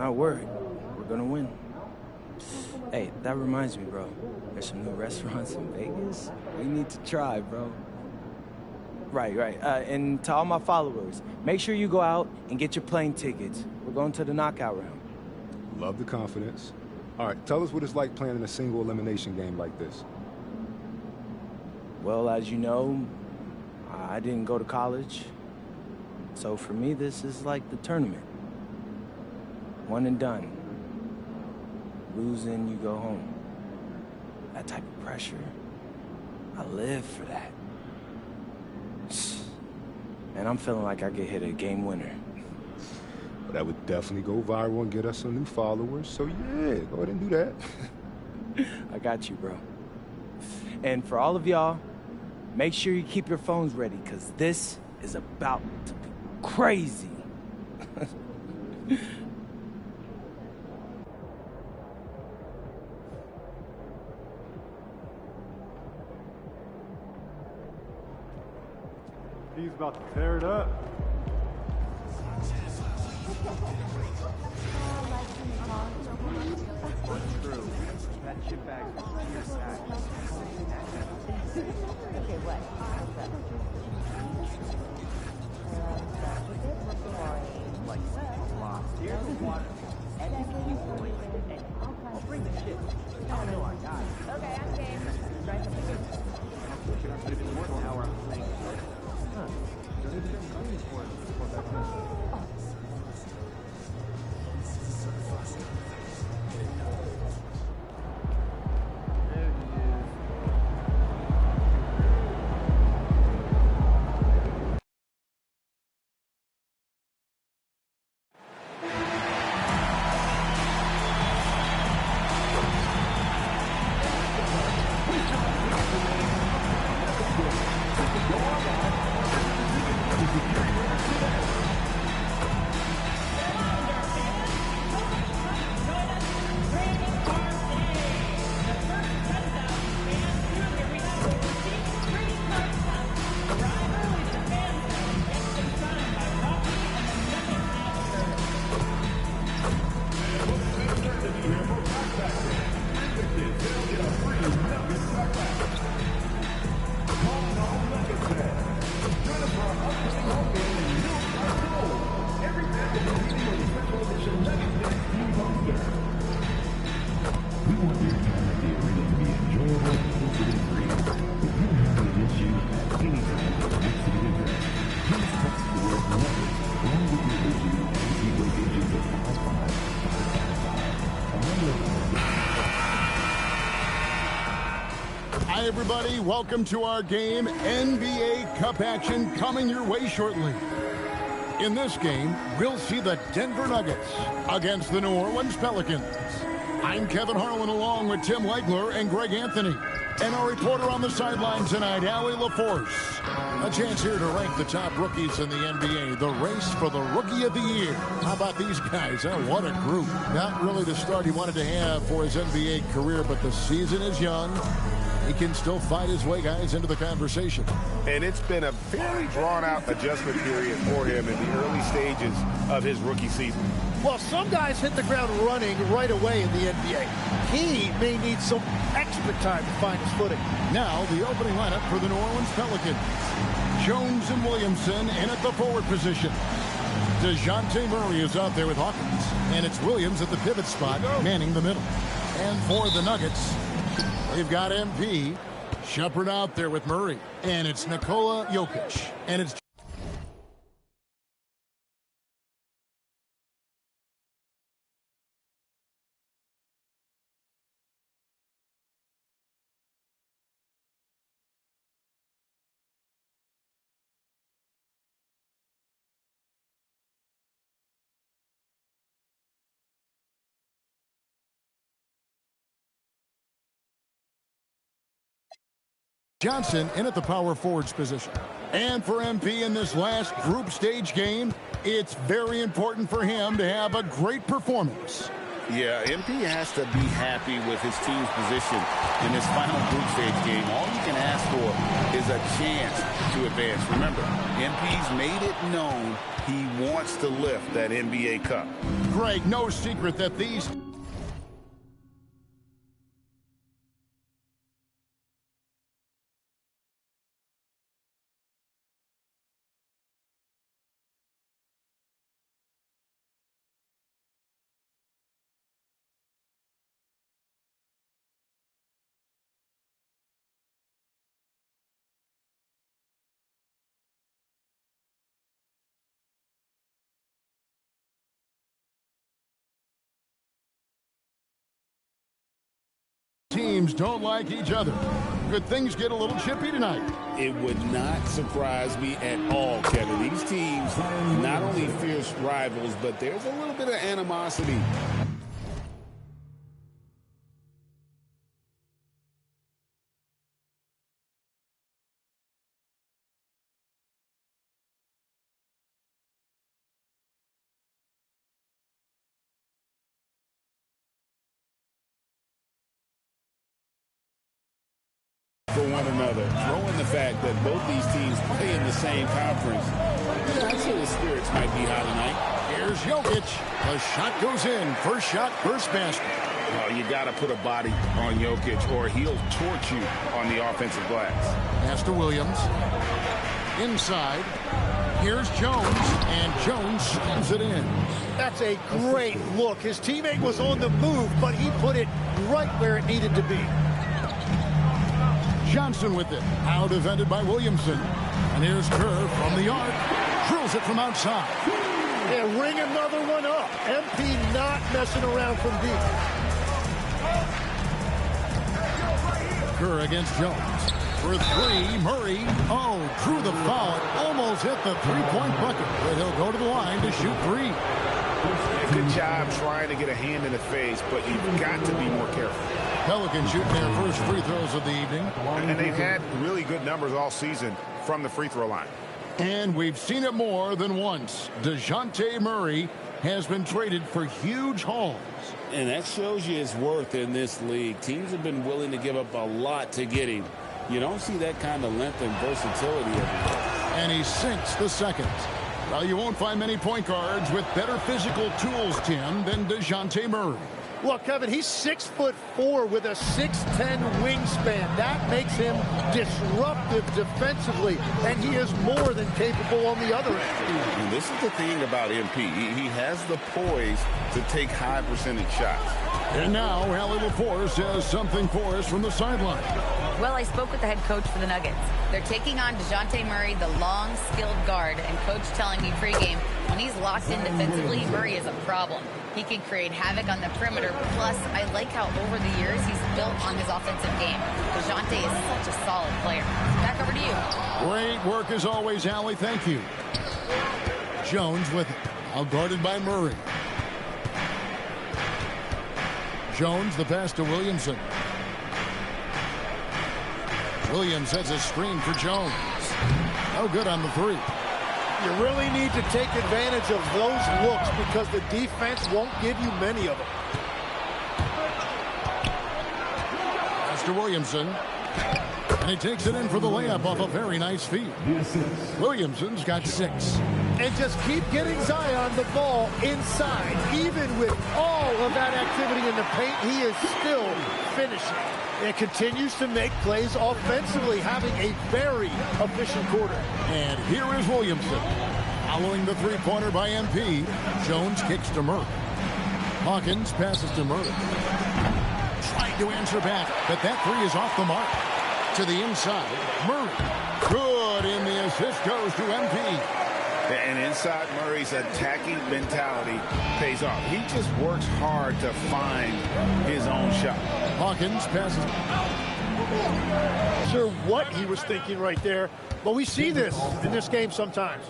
Not worried. We're gonna win. Hey, that reminds me, bro. There's some new restaurants in Vegas we need to try, bro. Right. And to all my followers, make sure you go out and get your plane tickets. We're going to the knockout round. Love the confidence. All right, tell us what it's like playing in a single elimination game like this. Well, as you know, I didn't go to college. So for me, this is like the tournament. One and done. Losing, you go home. That type of pressure, I live for that. And I'm feeling like I could hit a game winner. Well, that would definitely go viral and get us some new followers. So yeah, go ahead and do that. I got you, bro. And for all of y'all, make sure you keep your phones ready, because this is about to be crazy. He's about to tear it up. True. That chip bag is Okay, what? like lost. Here's the water. And I'll bring the shit. Oh no, I got it. Okay, I'm game. Try something good. Should have been more than an hour on playing. Huh. Don't even have money for it. Hi, everybody. Welcome to our game. NBA Cup action coming your way shortly. In this game, we'll see the Denver Nuggets against the New Orleans Pelicans. I'm Kevin Harlan along with Tim Legler and Greg Anthony. And our reporter on the sideline tonight, Allie LaForce. A chance here to rank the top rookies in the NBA. The race for the Rookie of the Year. How about these guys? Huh? What a group. Not really the start he wanted to have for his NBA career, but the season is young. He can still fight his way, guys, into the conversation. And it's been a very drawn-out adjustment period for him in the early stages of his rookie season. Well, some guys hit the ground running right away in the NBA. He may need some extra time to find his footing. Now, the opening lineup for the New Orleans Pelicans. Jones and Williamson in at the forward position. DeJounte Murray is out there with Hawkins. And it's Williams at the pivot spot, manning the middle. And for the Nuggets, we've got MP. Shepard out there with Murray. And it's Nikola Jokic. And it's Johnson in at the power forwards position. And for MP in this last group stage game, it's very important for him to have a great performance. Yeah, MP has to be happy with his team's position in this final group stage game. All you can ask for is a chance to advance. Remember, MP's made it known he wants to lift that NBA Cup. Greg, no secret that these teams don't like each other. Could things get a little chippy tonight? It would not surprise me at all, Kevin. These teams, not only fierce rivals, but there's a little bit of animosity. For one another, throwing the fact that both these teams play in the same conference. Yeah, I'd say the spirits might be high tonight. Here's Jokic. The shot goes in. First shot, first basket. Oh, you got to put a body on Jokic or he'll torch you on the offensive glass. Pass to Williams. Inside. Here's Jones, and Jones slams it in. That's a great look. His teammate was on the move, but he put it right where it needed to be. Johnson with it. Out defended by Williamson. And here's Kerr from the arc. Drills it from outside. Yeah, ring another one up. MP not messing around from deep. Kerr against Jones. For three, Murray. Oh, drew the foul. Almost hit the three-point bucket. But he'll go to the line to shoot three. Good job trying to get a hand in the face, but you've got to be more careful. Pelicans shooting their first free throws of the evening. And they've had really good numbers all season from the free throw line. And we've seen it more than once. DeJounte Murray has been traded for huge hauls. And that shows you his worth in this league. Teams have been willing to give up a lot to get him. You don't see that kind of length and versatility everywhere. And he sinks the second. Well, you won't find many point guards with better physical tools, Tim, than DeJounte Murray. Look, Kevin, he's 6'4" with a 6'10" wingspan. That makes him disruptive defensively, and he is more than capable on the other end. And this is the thing about MP. He has the poise to take high percentage shots. And now, Allie LaForce has something for us from the sideline. Well, I spoke with the head coach for the Nuggets. They're taking on DeJounte Murray, the long, skilled guard, and coach telling me pregame, when he's locked in defensively, Murray is a problem. He can create havoc on the perimeter. Plus, I like how over the years he's built on his offensive game. DeJounte is such a solid player. Back over to you. Great work as always, Allie. Thank you. Jones with it. Now guarded by Murray. Jones, the pass to Williamson. Williams has a screen for Jones. No good on the three. You really need to take advantage of those looks because the defense won't give you many of them. Pass to Williamson. And he takes it in for the layup off a very nice feed. Williamson's got 6. And just keep getting Zion the ball inside. Even with all of that activity in the paint, he is still finishing. And continues to make plays offensively, having a very efficient quarter. And here is Williamson. Following the three-pointer by MP, Jones kicks to Murray. Hawkins passes to Murray. Trying to answer back, but that three is off the mark. To the inside, Murray. Good, and the assist goes to MP. And inside Murray's attacking mentality pays off. He just works hard to find his own shot. Hawkins passes. Sure what he was thinking right there, but we see this in this game sometimes.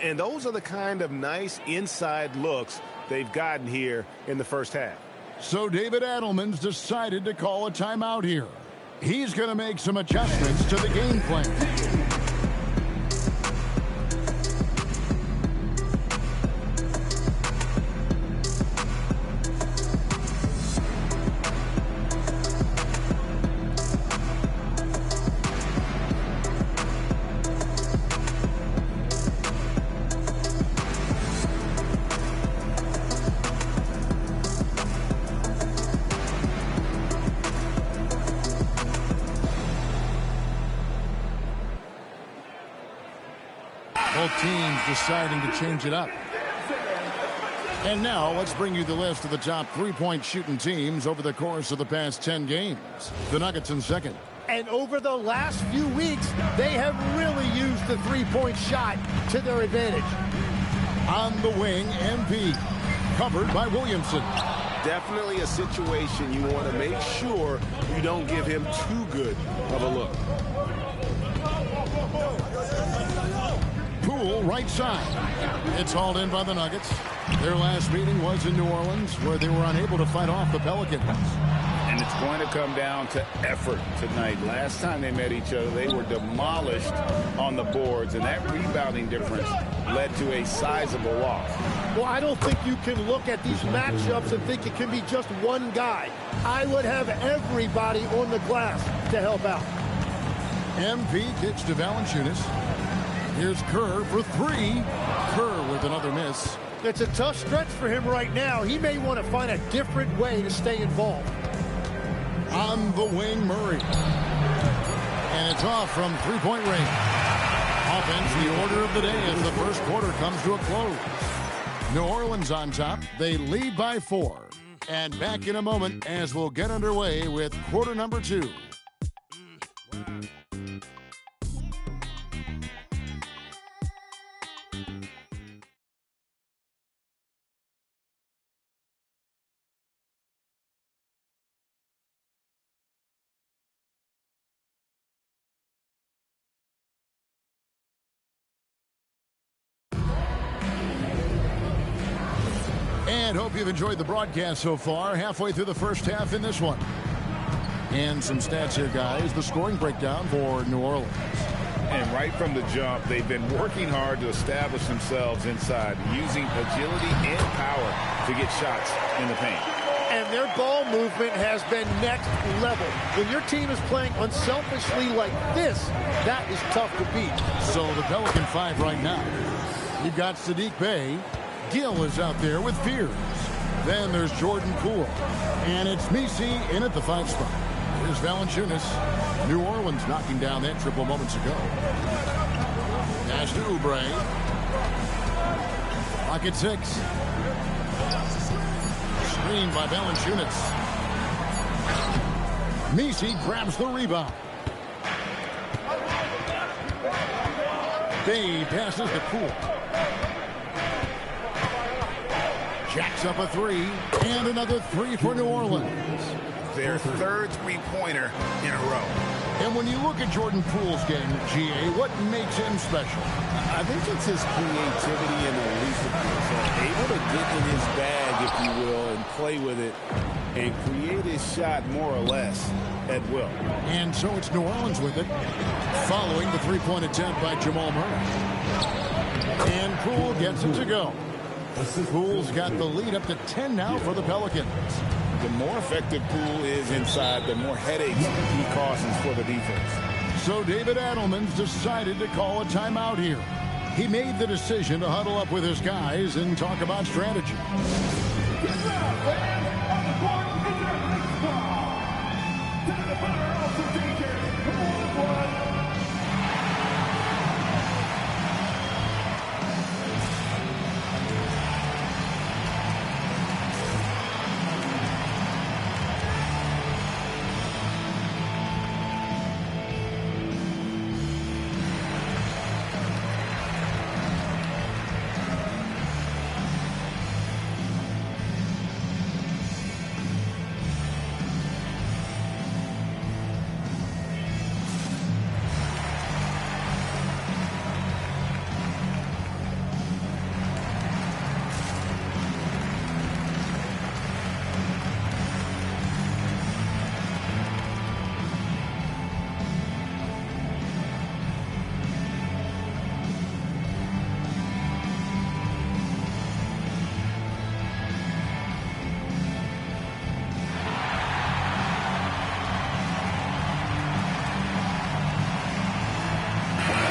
And those are the kind of nice inside looks they've gotten here in the first half. So David Adelman's decided to call a timeout here. He's going to make some adjustments to the game plan. Both teams deciding to change it up. And now let's bring you the list of the top three-point shooting teams over the course of the past 10 games. The Nuggets in second. And over the last few weeks, they have really used the three-point shot to their advantage. On the wing, MP. Covered by Williamson. Definitely a situation you want to make sure you don't give him too good of a look. Poole, right side. It's hauled in by the Nuggets. Their last meeting was in New Orleans, where they were unable to fight off the Pelicans. And it's going to come down to effort tonight. Last time they met each other, they were demolished on the boards, and that rebounding difference led to a sizable loss. Well, I don't think you can look at these matchups and think it can be just one guy. I would have everybody on the glass to help out. MP kicks to Valanciunas. Here's Kerr for three. Kerr with another miss. It's a tough stretch for him right now. He may want to find a different way to stay involved. On the wing, Murray. And it's off from three-point range. Offense, the order of the day as the first quarter comes to a close. New Orleans on top. They lead by 4. And back in a moment as we'll get underway with quarter number 2. And hope you've enjoyed the broadcast so far. Halfway through the first half in this one. And some stats here, guys. The scoring breakdown for New Orleans. And right from the jump, they've been working hard to establish themselves inside, using agility and power to get shots in the paint. And their ball movement has been next level. When your team is playing unselfishly like this, that is tough to beat. So the Pelican 5 right now. You've got Sadiq Bey. Gill is out there with Fears. Then there's Jordan Poole. And it's Misi in at the 5 spot. Here's Valanciunas. New Orleans knocking down that triple moments ago. Pass to Oubre. Pocket 6. Screen by Valanciunas. Misi grabs the rebound. Bey passes to Poole. Jacks up a 3, and another 3 for New Orleans. Their third three-pointer in a row. And when you look at Jordan Poole's game, GA, what makes him special? I think it's his creativity and elusiveness. Able to get in his bag, if you will, and play with it and create his shot more or less at will. And so it's New Orleans with it, following the three-point attempt by Jamal Murray. And Poole gets it to go. Poole's got the lead up to 10 now for the Pelicans. The more effective Poole is inside, the more headaches he causes for the defense. So David Adelman's decided to call a timeout here. He made the decision to huddle up with his guys and talk about strategy.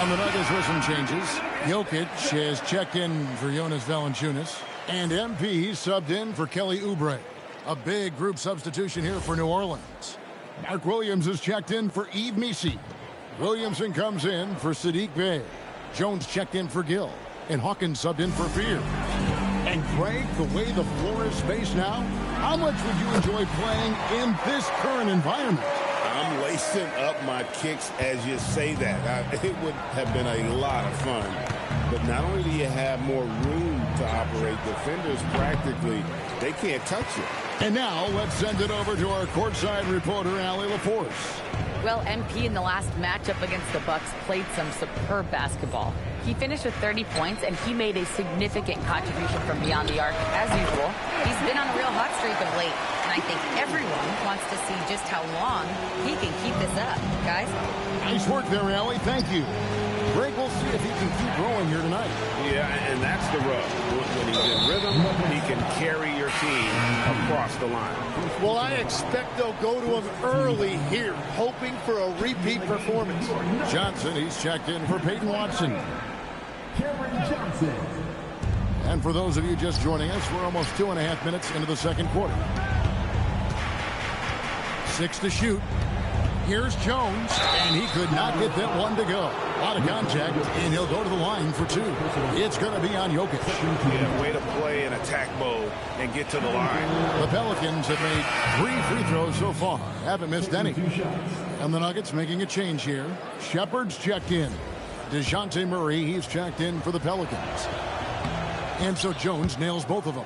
The Nuggets with some changes. Jokic has checked in for Jonas Valanciunas. And MP subbed in for Kelly Oubre. A big group substitution here for New Orleans. Mark Williams is checked in for Yves Misi. Williamson comes in for Sadiq Bey. Jones checked in for Gill. And Hawkins subbed in for Fear. And Greg, the way the floor is spaced now, how much would you enjoy playing in this current environment? I'm lacing up my kicks as you say that. It would have been a lot of fun. But not only do you have more room to operate, defenders practically, they can't touch you. And now let's send it over to our courtside reporter, Allie LaForce. Well, MP in the last matchup against the Bucks played some superb basketball. He finished with 30 points, and he made a significant contribution from beyond the arc, as usual. He's been on a real hot streak of late, and I think everyone wants to see just how long he can keep this up. Guys? Nice work there, Allie. Thank you. Greg, we'll see if he can keep growing here tonight. Yeah, and that's the rub. When he's in rhythm, he can carry your team across the line. Well, I expect they'll go to him early here, hoping for a repeat performance. Johnson, he's checked in for Peyton Watson. And for those of you just joining us, we're almost 2.5 minutes into the second quarter. 6 to shoot. Here's Jones, and he could not get that one to go. A lot of contact, and he'll go to the line for 2. It's going to be on Jokic. Yeah, way to play in attack mode and get to the line. The Pelicans have made 3 free throws so far. Haven't missed any. And the Nuggets making a change here. Shepard's checked in. DeJounte Murray, he's checked in for the Pelicans. And so Jones nails both of them.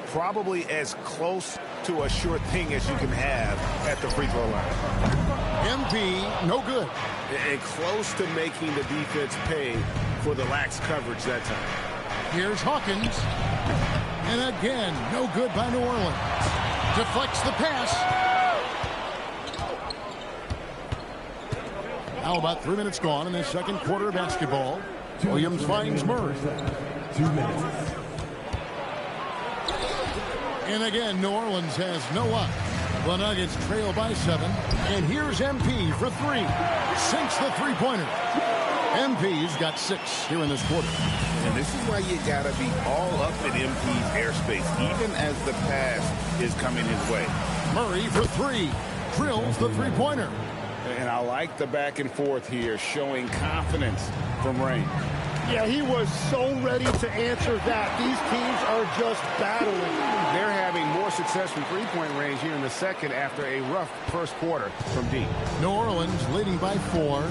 Probably as close to a sure thing as you can have at the free throw line. MP, no good. And close to making the defense pay for the lax coverage that time. Here's Hawkins. And again, no good by New Orleans. Deflects the pass. Now about 3 minutes gone in the second quarter of basketball. Williams finds Murray. 2 minutes. And again, New Orleans has no luck. The Nuggets trail by 7. And here's MP for 3. Sinks the three-pointer. MP's got 6 here in this quarter. And this is why you got to be all up in MP's airspace, even as the pass is coming his way. Murray for 3. Drills the three-pointer. And I like the back and forth here, showing confidence from Rain. Yeah, he was so ready to answer that. These teams are just battling. They're having more success from three-point range here in the second after a rough first quarter from deep. New Orleans leading by 4.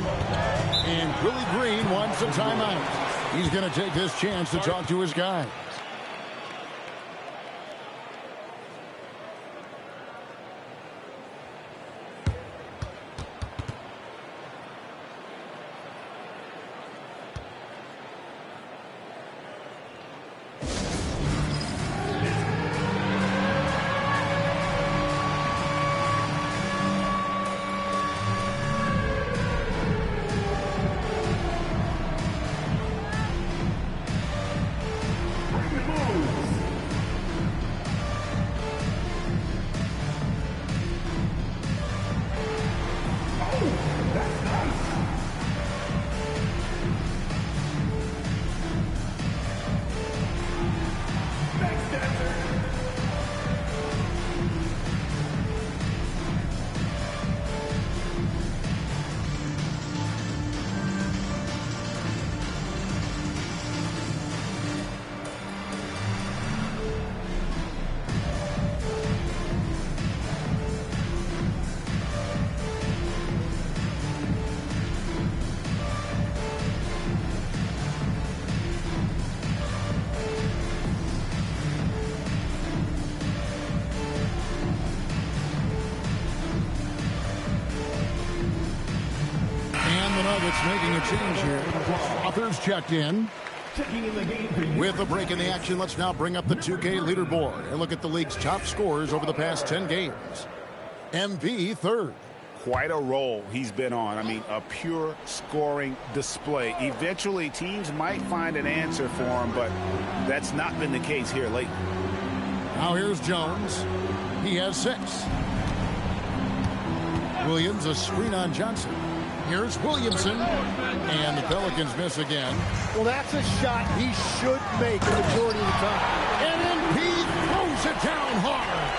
And Willie Green wants a timeout. He's going to take this chance to talk to his guy. Making a change here. Authors checked in. With a break in the action, let's now bring up the 2K leaderboard and look at the league's top scorers over the past 10 games. MV third. Quite a role he's been on. I mean, a pure scoring display. Eventually, teams might find an answer for him, but that's not been the case here lately. Now here's Jones. He has 6. Williams, a screen on Johnson. Here's Williamson, and the Pelicans miss again. Well, that's a shot he should make the majority of the time. And MP throws it down hard.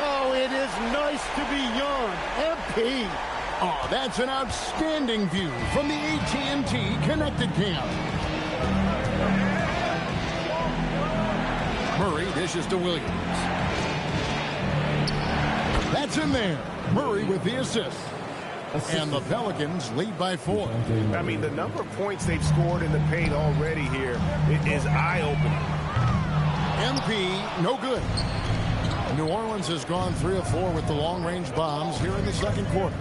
Oh, it is nice to be young. MP. Oh, that's an outstanding view from the AT&T Connected Camp. Murray dishes to Williams. That's in there. Murray with the assist. And the Pelicans lead by 4. I mean, the number of points they've scored in the paint already here is eye-opening. MP, no good. New Orleans has gone 3 of 4 with the long-range bombs here in the second quarter.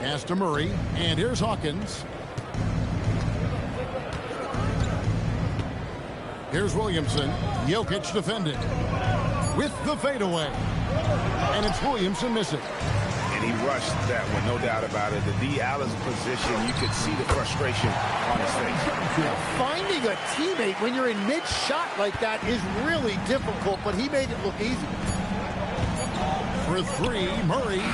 Pass to Murray, and here's Hawkins. Here's Williamson. Jokic defending with the fadeaway. And it's Williamson missing. And he rushed that one, no doubt about it. The D. Allen's position, you could see the frustration on his face. Finding a teammate when you're in mid-shot like that is really difficult, but he made it look easy. For 3, Murray.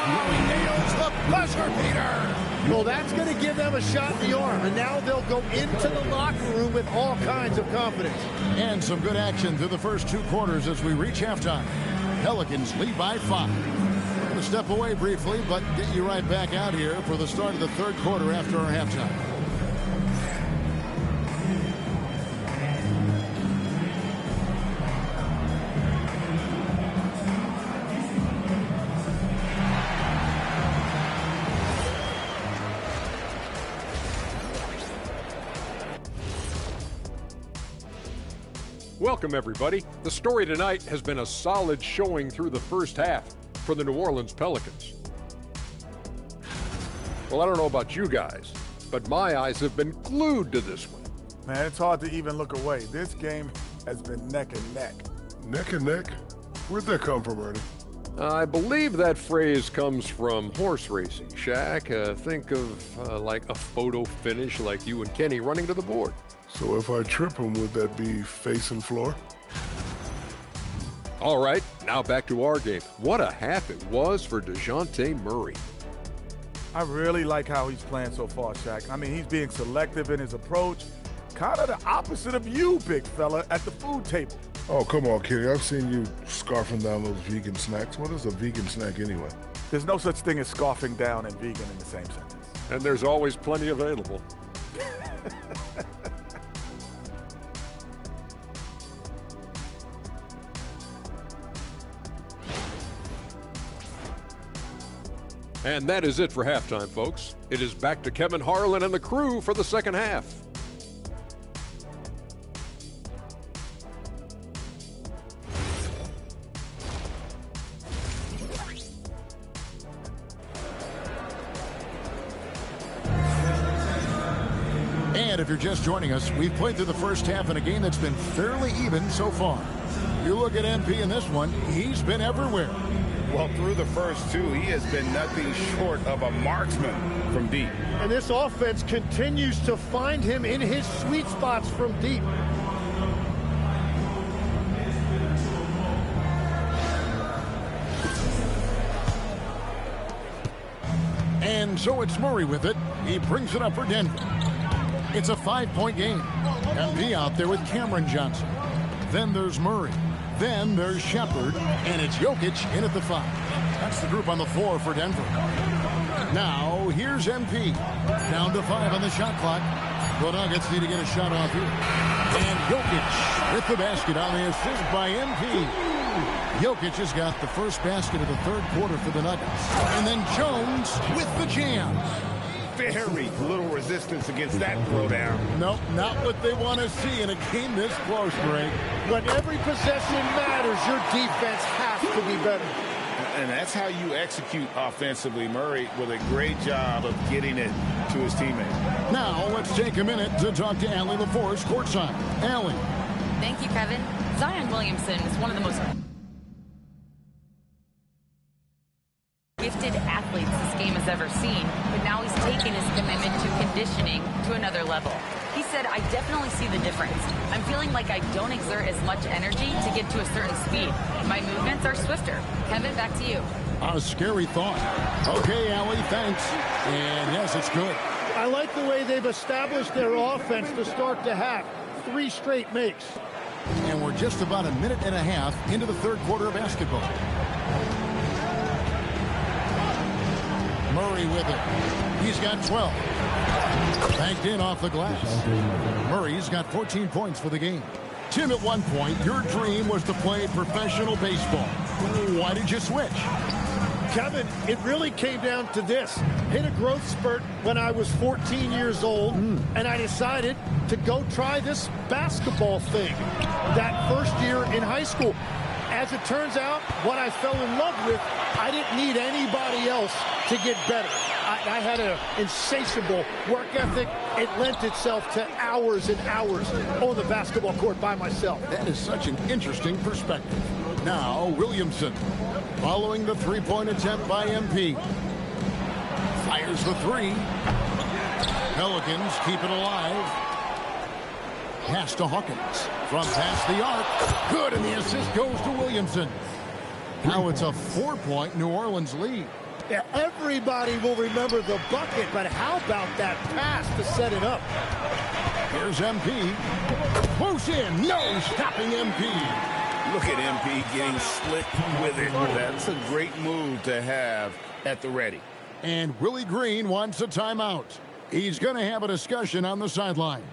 Murray nails the buzzer beater. Well, that's going to give them a shot in the arm, and now they'll go into the locker room with all kinds of confidence. And some good action through the first 2 quarters as we reach halftime. Pelicans lead by 5. We're going to step away briefly, but get you right back out here for the start of the third quarter after our halftime. Welcome, everybody. The story tonight has been a solid showing through the first half for the New Orleans Pelicans. Well, I don't know about you guys, but my eyes have been glued to this one. Man, it's hard to even look away. This game has been neck and neck. Neck and neck? Where'd that come from, Ernie? I believe that phrase comes from horse racing, Shaq. Think of like a photo finish like you and Kenny running to the board. So if I trip him, would that be face and floor? All right, now back to our game. What a half it was for DeJounte Murray. I really like how he's playing so far, Shaq. I mean, he's being selective in his approach. Kind of the opposite of you, big fella, at the food table. Oh, come on, Kenny. I've seen you scarfing down those vegan snacks. What is a vegan snack anyway? There's no such thing as scarfing down and vegan in the same sentence. And there's always plenty available. And that is it for halftime, folks. It is back to Kevin Harlan and the crew for the second half. And if you're just joining us, we've played through the first half in a game that's been fairly even so far. You look at MP in this one, he's been everywhere. Well, through the first 2, he has been nothing short of a marksman from deep. And this offense continues to find him in his sweet spots from deep. And so it's Murray with it. He brings it up for Denver. It's a 5-point game. MP out there with Cameron Johnson. Then there's Murray. Then there's Shepard, and it's Jokic in at the 5. That's the group on the floor for Denver. Now, here's MP. Down to 5 on the shot clock. The Nuggets need to get a shot off here. And Jokic with the basket on the assist by MP. Jokic has got the first basket of the third quarter for the Nuggets. And then Jones with the jam. Very little resistance against that throwdown. Nope, not what they want to see in a game this close, Greg. When every possession matters, your defense has to be better. And that's how you execute offensively. Murray with a great job of getting it to his teammate. Now, let's take a minute to talk to Allie LaForce courtside. Allie. Thank you, Kevin. Zion Williamson is one of the most gifted athletes this game has ever seen, but now he's taken his commitment to conditioning to another level. He said, I definitely see the difference. I'm feeling like I don't exert as much energy to get to a certain speed. My movements are swifter. Kevin, back to you. A scary thought. Okay, Allie, thanks. And yes, it's good. I like the way they've established their offense to start the half. 3 straight makes. And we're just about a minute and a half into the third quarter of basketball. Murray with it. He's got 12. Banked in off the glass. Murray's got 14 points for the game. Tim, at one point, your dream was to play professional baseball. Why did you switch? Kevin, it really came down to this. Hit a growth spurt when I was 14 years old, and I decided to go try this basketball thing that first year in high school. As it turns out, what I fell in love with, I didn't need anybody else to get better. I had an insatiable work ethic. It lent itself to hours and hours on the basketball court by myself. That is such an interesting perspective. Now, Williamson, following the three-point attempt by MP. Fires the three. Pelicans keep it alive. Pass to Hawkins. From past the arc. Good, and the assist goes to Williamson. Now it's a 4-point New Orleans lead. Yeah, everybody will remember the bucket, but how about that pass to set it up? Here's MP. Close in. No stopping MP. Look at MP getting slick with it. That's a great move to have at the ready. And Willie Green wants a timeout. He's going to have a discussion on the sideline.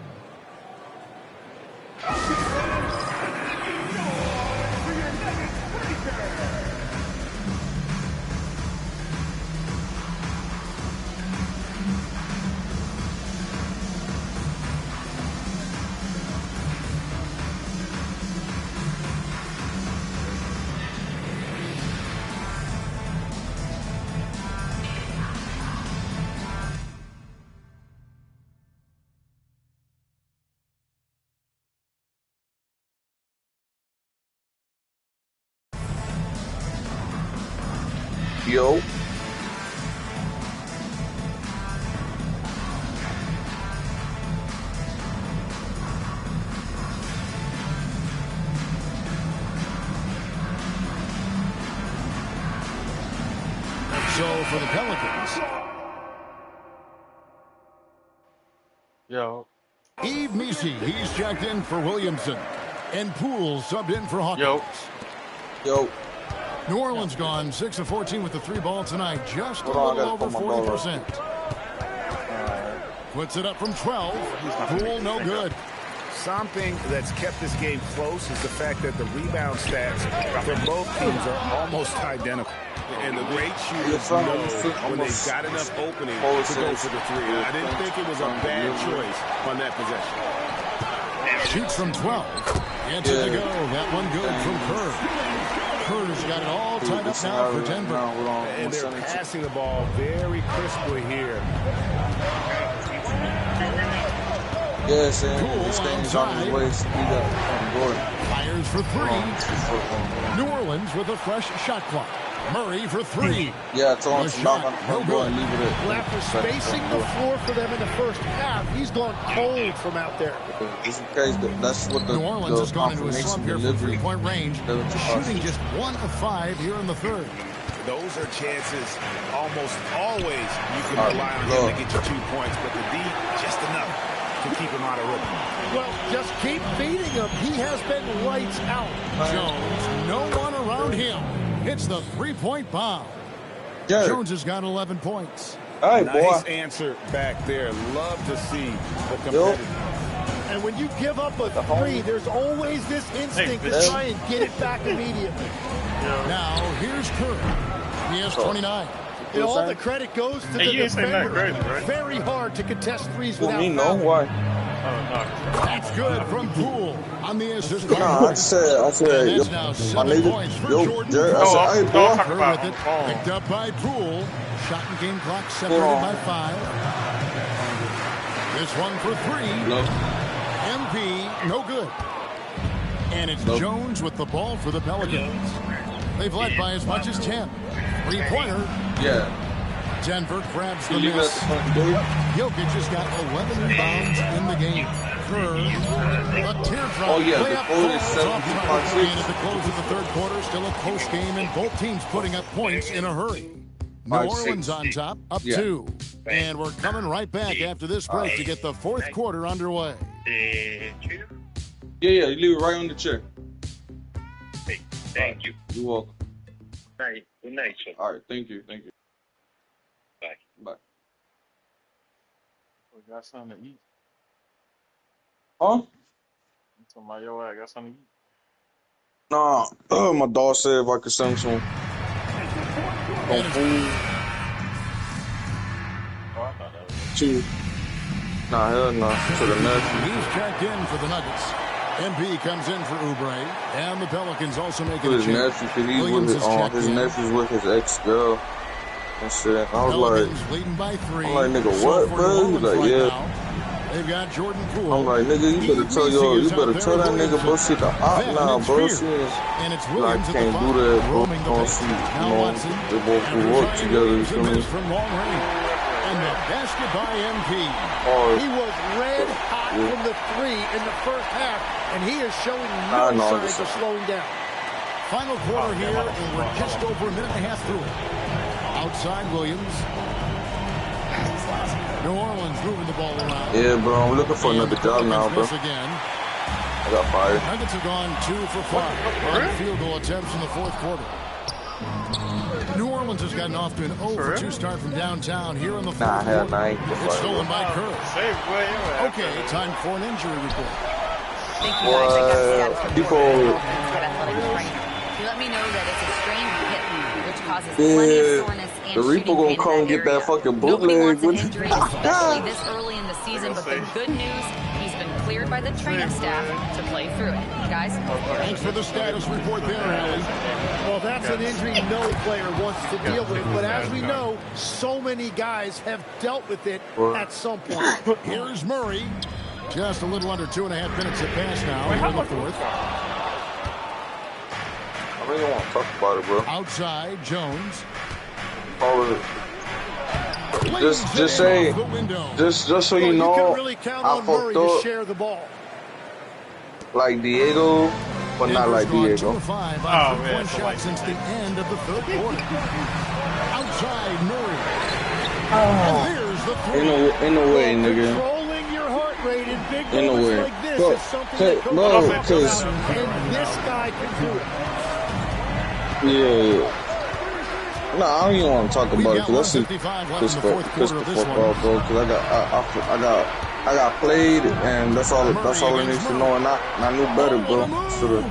Yo. So for the Pelicans. Yo. Eve Messi, he's checked in for Williamson. And Poole subbed in for Hawkins. Yo. New Orleans gone 6 of 14 with the three ball tonight, just a little over 40%. Puts it up from 12. Poole no good. Something that's kept this game close is the fact that the rebound stats for both teams are almost identical. And the great shooters know when they've got enough opening to go for the three. I didn't think it was a bad choice on that possession. Shoots from 12. Gets it to go. That one good from Kerr. Kerr's got it all tied up now for Denver. And they're passing the ball very crisply here. Yes, and this game is on his way. Fires for three. New Orleans with a fresh shot clock. Murray for three. Yeah, it's on. No good. Well, after spacing the floor for them in the first half, he's gone cold from out there. Just in case that's what the New Orleans has gone into a slump here from delivery. three-point range, shooting just 1 of 5 here in the third. Those are chances almost always you can rely on him to get you 2 points, but the D, just enough to keep him out of rhythm. Well, just keep feeding him. He has been lights out. Jones, no one around him. Hits the three-point bomb. Yeah. Jones has got 11 points. Hey, Nice boy. answer back there. Love to see the competitive. And when you give up a three, there's always this instinct to try and get it back immediately. Now, here's Kerr. He has 29. And all the credit goes to the defender. Very hard to contest threes without No, why? That's good from Poole on the assist. Nah, I said, That's now 7 points for Jordan. Hey, boy. Kerr with it. Picked up by Poole. Shot and game clock separated by 5. This one for 3. No. MP, no good. And it's Jones with the ball for the Pelicans. They've led by as much as 10. Three-pointer. Yeah. Denver grabs the miss. Jokic has got 11 rebounds in the game. Kerr, a teardrop. Oh, yeah, layup the falls is off 17.6. And at the close of the third quarter, still a close game, and both teams putting up points in a hurry. New 5-6. Orleans on top, up 2. And we're coming right back after this break to get the fourth quarter underway. Yeah, you leave it right on the chair. Hey, thank you. You're welcome. Good night, sir. All right, thank you. Bye. We got something to eat. Huh? I'm talking about your ass got something to eat. Nah, my dog said if I could send some food. Oh, I thought that was To, nah, hell no. To the Nets. He's checked in for the Nuggets. MP comes in for Oubre, and the Pelicans also making To a his change. nephew, because he's Williams with is checked his in. nephew's with his ex-girl and shit. I was Pelicans like, leading by 3. I'm like, nigga, So what, for bro? New He's Orleans like, right yeah. now, they've got Jordan Poole. I'm like, nigga, you better tell that nigga, bro, shit the op Then now, it's bro. Spears. She is, And it's like, Williams at the can't do five, that, bro. roaming the Don't paint. see, Now you know, Watson. they both After will work Zion together, you Williamson feel me? missed from long range. And the basket by MP. He was red hot from the 3 in the first half, and he is showing no signs of slowing down. Final quarter here, and we're just over a minute and a half through it. Outside Williams. New Orleans moving the ball around. Yeah, bro, I'm looking for another job now, bro. Again. I got fired. Nuggets have gone 2 for 5 on field goal attempts in the fourth quarter. New Orleans has gotten off to an 0 for 2 start from downtown here in the fourth quarter. It's stolen by Kerr. Okay, time for an injury report. Thank you guys. I got status from Porter, athletic trainer. He let me know that it's a strained hip, which causes plenty of soreness and the Reaper gonna come get that fucking bootleg. Nobody wants an injury, especially this early in the season. But the good news, he's been cleared by the training staff to play through it. Guys, thanks for the status report there, Allie. Well, that's an injury no player wants to deal with. But as we know, so many guys have dealt with it at some point. Here's Murray. Just a little under 2.5 minutes to pass now here in the fourth. I really want to talk about it, bro. Outside, Jones. Just say, just so you know, you can really count on Murray to share the ball. Like Diego, but not like Diego. 5 on 3-point shot since the end of the third quarter. Outside, Murray. And here's the three. Ain't no way, nigga. Controlling your heart rate in big Ain't no way. moments like this is something that coaches have to do, and this guy can do it. Yeah. No, I don't even want to talk about it because that's just the fuck off, bro. Because I got played, and that's all I need to know, and I knew better, bro. Should've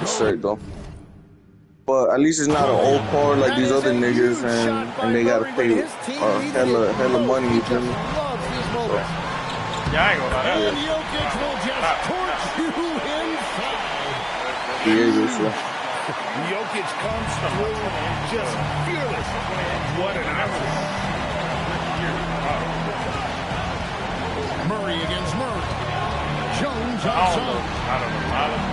straight though. But at least it's not an old car like these other niggas, and they gotta pay hella money. You feel me? So, yeah, I ain't gonna lie. And Jokic will just torch you inside. Diego, so. Jokic comes through just fearless. What an effort. Murray against Murray. Jones outside. I don't know.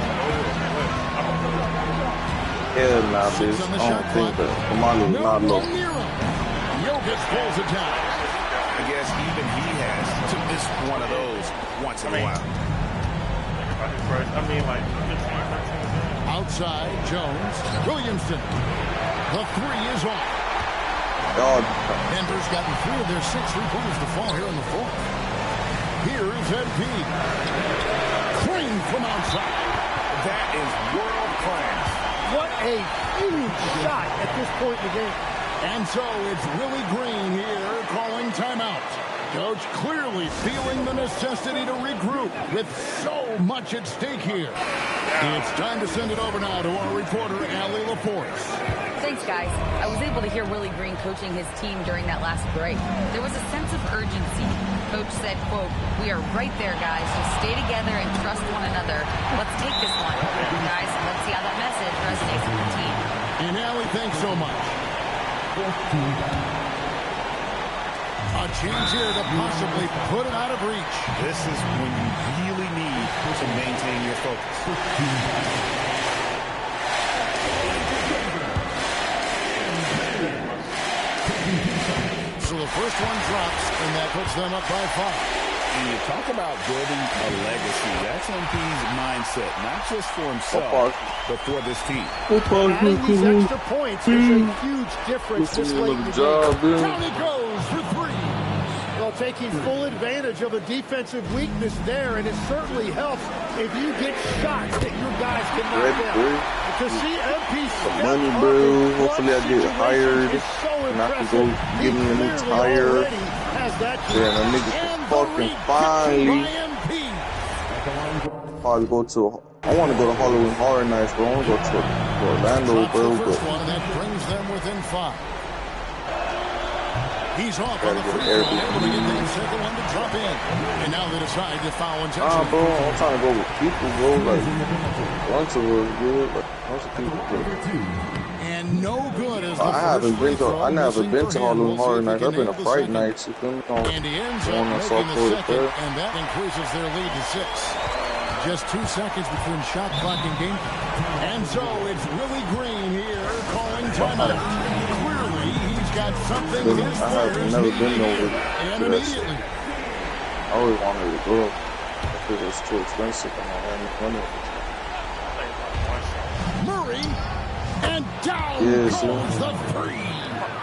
Hell nah, bitch. I don't think that. Kamalo's not low. Jokic pulls it down. I guess even he has to miss one of those once in a while. I mean, like, outside, Jones. Williamson. The three is on. Denver's gotten 3 of their 6 3-pointers to fall here in the fourth. Here's MP. Crane from outside. That is world class. What a huge shot at this point in the game. And so it's Willie Green here calling timeout. Coach clearly feeling the necessity to regroup with so much at stake here. It's time to send it over now to our reporter, Allie LaForce. Thanks, guys. I was able to hear Willie Green coaching his team during that last break. There was a sense of urgency. Coach said, quote, "We are right there, guys. Just stay together and trust one another. Let's take this one." Guys, let's see how that message resonates with the team. And Allie, thanks so much. A chance here to possibly put it out of reach. This is when you really need to maintain your focus. So the first one drops, and that puts them up by 5. And you talk about building a legacy. That's MP's mindset, not just for himself, but for this team. Adding these extra points is a huge difference this late in the game. Down he goes for 3. Well, taking full advantage of a defensive weakness there, and it certainly helps if you get shots that your guys can knock down. To see MP some money, bro. Hopefully I get hired and I can go get me a new tire. Then a nigga can fucking finally probably go to. I want to go to Halloween Horror Nights, bro. I want to go to Orlando, bro. But that brings them within 5. He's off on the free throw. The second one to drop in. And now they decide to foul intentionally. bro, I'm trying to go with people, bro. Like, once it was good, but once of people good. And no good as I never been to Halloween Horror Nights. I've been to Fright Nights. You feel me? And he ends up making the second, and that increases their lead to 6. Just 2 seconds between shot clock and game. And so it's Willie Green here calling timeout. Clearly, he's got something in his I have never been over and immediately. I always wanted to go. Because it's too expensive and I have money. Murray, and down goes the 3.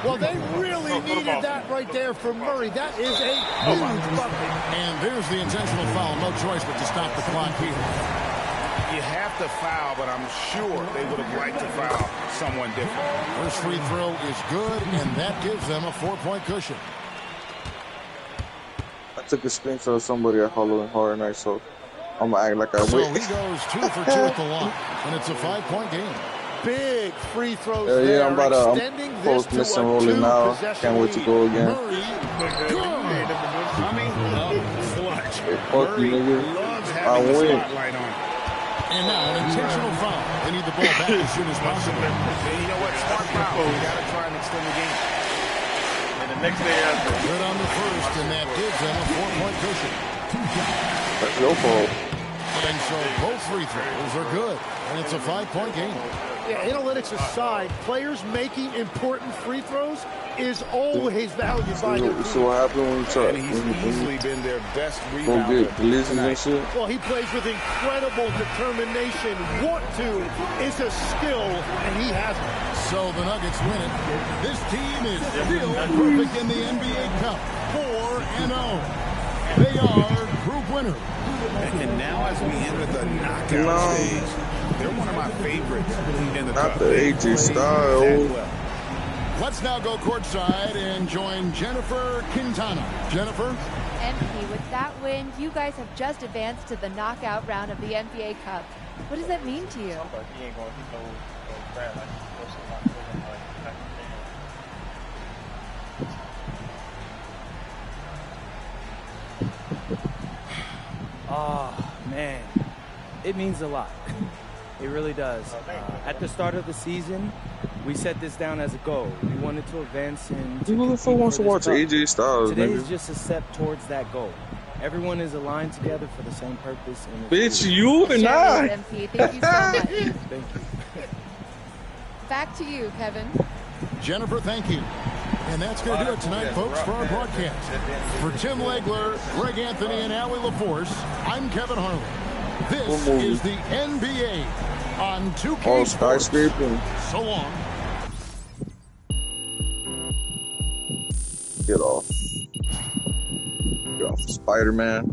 Well, they really needed that right there from Murray. That is a huge bucket. And there's the intentional foul. No choice but to stop the clock here. You have to foul, but I'm sure they would have liked to foul someone different. First free throw is good, and that gives them a 4-point cushion. I took a screenshot of somebody at Halloween Horror Nights, so I'm going to act like I So win. he goes 2 for 2 at the line, and it's a 5-point game. Big free throws yeah, I'm extending post missing rolling now. Can't wait to go again. Murray, Coming up clutch. Hey, fuck you, nigga. I win. And now an intentional foul. They need the ball back as soon as possible. And you know what? Smart foul. You got to try and extend the game. And the next day after. Good on the first, and that gives them a 4-point cushion. That's your fault. And so both free throws are good, and it's a 5-point game. Yeah, analytics aside, players making important free throws is always valued by their team. So what happened when you try? And he's easily been their best Go rebounder. get blizzards and shit? Well, he plays with incredible determination. Want to is a skill, and he has it. So the Nuggets win it. This team is still perfect in the NBA Cup. 4-0. They are group winners. And now as we enter the knockout stage, they're one of my favorites in the Not cup. the AJ style. Let's now go courtside and join Jennifer Quintana. Jennifer? MP, with that win, you guys have just advanced to the knockout round of the NBA Cup. What does that mean to you? Oh, man. It means a lot. It really does. At the start of the season, we set this down as a goal. We wanted to advance and to Who the fuck wants to watch AJ Styles, Today nigga? is just a step towards that goal. Everyone is aligned together for the same purpose. And Bitch, you and I. MP, thank you so much. Thank you. Back to you, Kevin. Jennifer, thank you. And that's going to do it tonight, folks, for our broadcast. For Tim Legler, Greg Anthony, and Allie LaForce, I'm Kevin Harlan. This is the NBA on 2K Oh, Sports. skyscraping. So long. Get off. Get off, Spider-Man.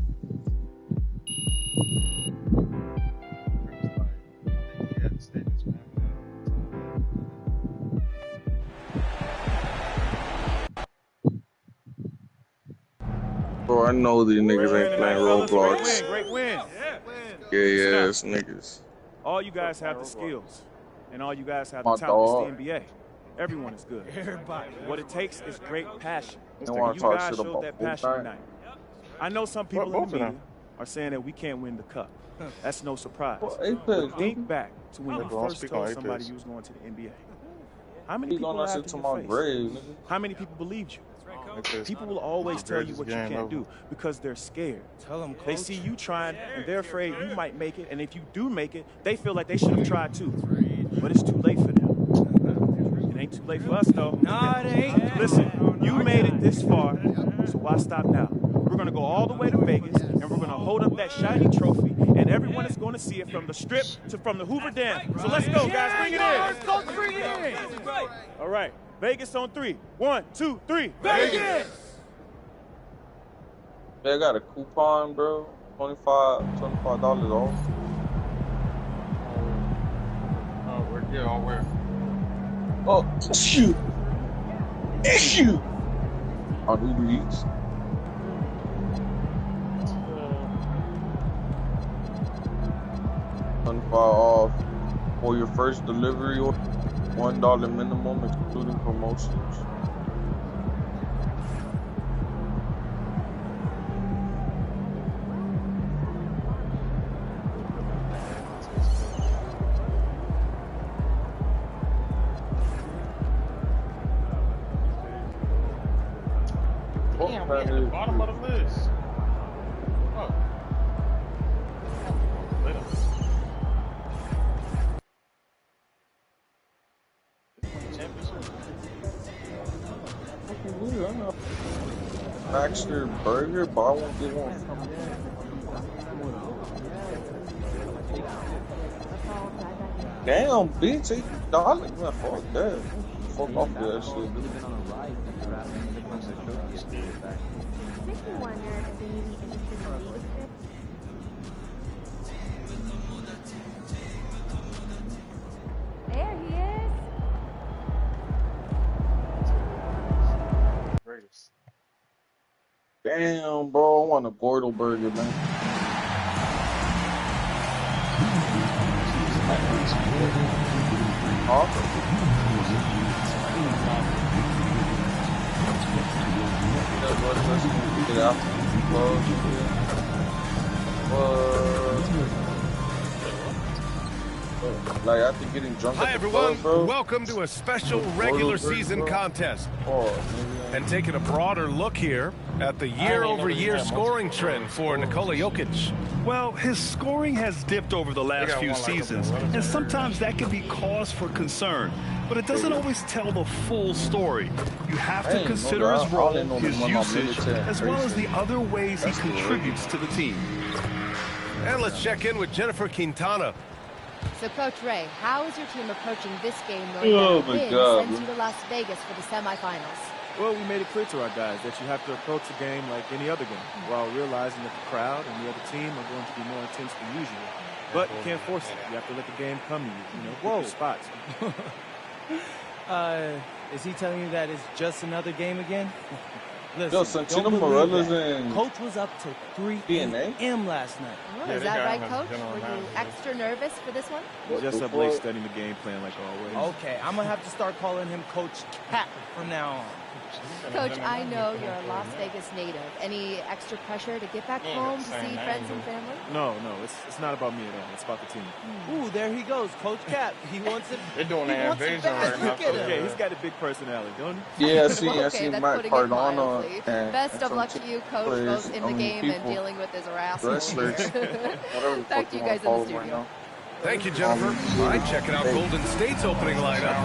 Bro, I know these niggas ain't playing Roblox. Great win. Yeah, ass niggas. All you guys have the skills, and all you guys have My the talent. dog. It's the NBA. Everyone is good. Everybody. What it takes is great passion. They wanna You talk guys shit showed about that full passion time. tonight. I know some people Both in the of them. media are saying that we can't win the cup. That's no surprise. Well, Apex, Think back to when you Bro, I'm first speaking told on somebody Apex. you was going to the NBA. How many He people gonna laughed sit in to your my face? grave, nigga. How many people believed you? Apex. People will always It's the tell you greatest what you game can't ever. do because they're scared. Tell them, They see you trying, and they're afraid you might make it. And if you do make it, they feel like they should have tried too. But it's too late for them. It ain't too late for us, though. Nah, it ain't. Listen, you made it this far, so why stop now? We're going to go all the way to Vegas, and we're going to hold up that shiny trophy, and everyone is going to see it from the Strip to from the Hoover Dam. So let's go, guys. Bring it in. Let's go, bring it in. All right. Vegas on 3. 1, 2, 3. Vegas! Yeah, I got a coupon, bro. $25 off. Oh, we're Yeah, I'll wear. Oh, shoot. Issue. On Uber Eats. $25 off for your first delivery or $1 minimum, excluding promotions. Damn, we're at the bottom of the list. Oh. Later. Baxter Burger, buy one, get one. Damn, bitch, $8. Man, fuck that. Fuck off with that shit, dude. There he is. Damn, bro, I want a Gordo burger, man. Awesome. Get out. Like after getting drunk. Hi everyone, welcome to a special regular season contest. And taking a broader look here at the year-over-year scoring trend for Nikola Jokic. Well, his scoring has dipped over the last few seasons, and sometimes that can be cause for concern. But it doesn't always tell the full story. You have to consider his role, his usage, as well as the other ways he contributes to the team. And let's check in with Jennifer Quintana. So, Coach Ray, how is your team approaching this game Oh knowing my that God, win sends you to Las Vegas for the semifinals? Well, we made it clear to our guys that you have to approach the game like any other game, while realizing that the crowd and the other team are going to be more intense than usual. But you can't force it. You have to let the game come to you. You know, whoa, spots. Is he telling you that it's just another game again? Listen, Yo, Santino Morella's in Coach was up to 3 a.m. last night. Oh, is that right, Coach? Were you extra nervous for this one? Just up late studying the game plan like always. Okay, I'm going to have to start calling him Coach Cap from now on. Coach, I know you're a Las Vegas native. Any extra pressure to get back home to see friends and family? No, it's not about me at all. It's about the team. Ooh, there he goes, Coach Cap. He wants it. They're doing that invasion right now. Okay, he's got a big personality, don't he? Yeah, I see Matt Cardona. Best of luck to you, Coach, both in the game and dealing with his harassment. Back to you guys in the studio. Thank you, Jennifer. All right, checking out Golden State's opening lineup.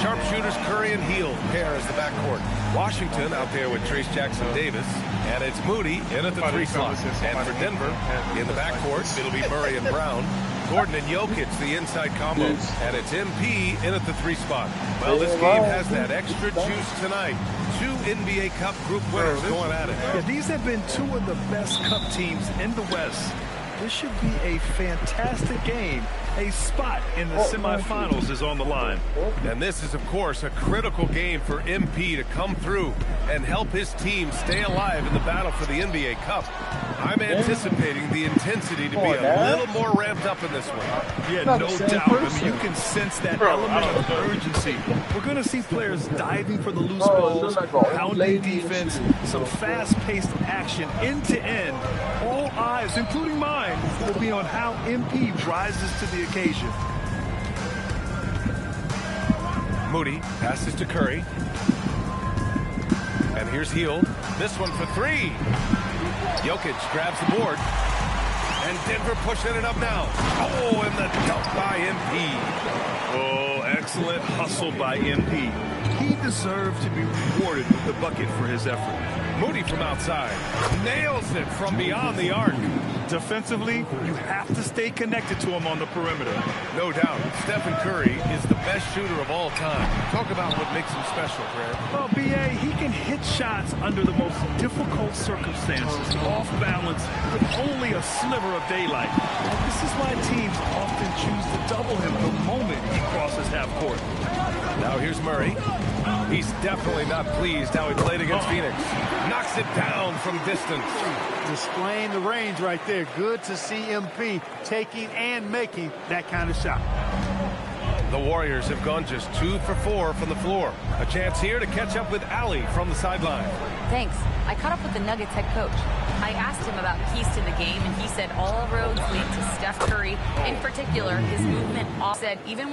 Sharpshooters Curry and Hield pair as the backcourt. Washington out there with Trace Jackson-Davis. And it's Moody in at the 3 slot. And for Denver, in the backcourt, it'll be Murray and Brown. Gordon and Jokic, the inside combo. And it's MP in at the 3 spot. Well, this game has that extra juice tonight. 2 NBA Cup group winners going at it. Yeah, these have been 2 of the best Cup teams in the West. This should be a fantastic game. A spot in the semifinals is on the line. And this is, of course, a critical game for MP to come through and help his team stay alive in the battle for the NBA Cup. I'm anticipating the intensity to be a little more ramped up in this one. Yeah, no doubt. I mean, you can sense that element of urgency. We're going to see players diving for the loose balls, pounding defense, some fast-paced action end-to-end. All eyes, including mine, will be on how MP rises to the occasion. Moody passes to Curry. And here's Hield. This one for 3. Jokic grabs the board. And Denver pushing it up now. Oh, and the dunk by MP. Oh, excellent hustle by MP. He deserved to be rewarded with the bucket for his effort. Moody from outside. Nails it from beyond the arc. Defensively, you have to stay connected to him on the perimeter. No doubt. Stephen Curry is the best shooter of all time. Talk about what makes him special, Greg. Well, B.A., he can hit shots under the most difficult circumstances, off balance, with only a sliver of daylight. This is why teams often choose to double him the moment he crosses half half court. Now here's Murray. He's definitely not pleased how he played against Phoenix. Knocks it down from distance. Displaying the range right there. Good to see MP taking and making that kind of shot. The Warriors have gone just 2 for 4 from the floor. A chance here to catch up with Allie from the sideline. Thanks. I caught up with the Nuggets head coach. I asked him about keys to the game, and he said all roads lead to Steph Curry. In particular, his movement. Said even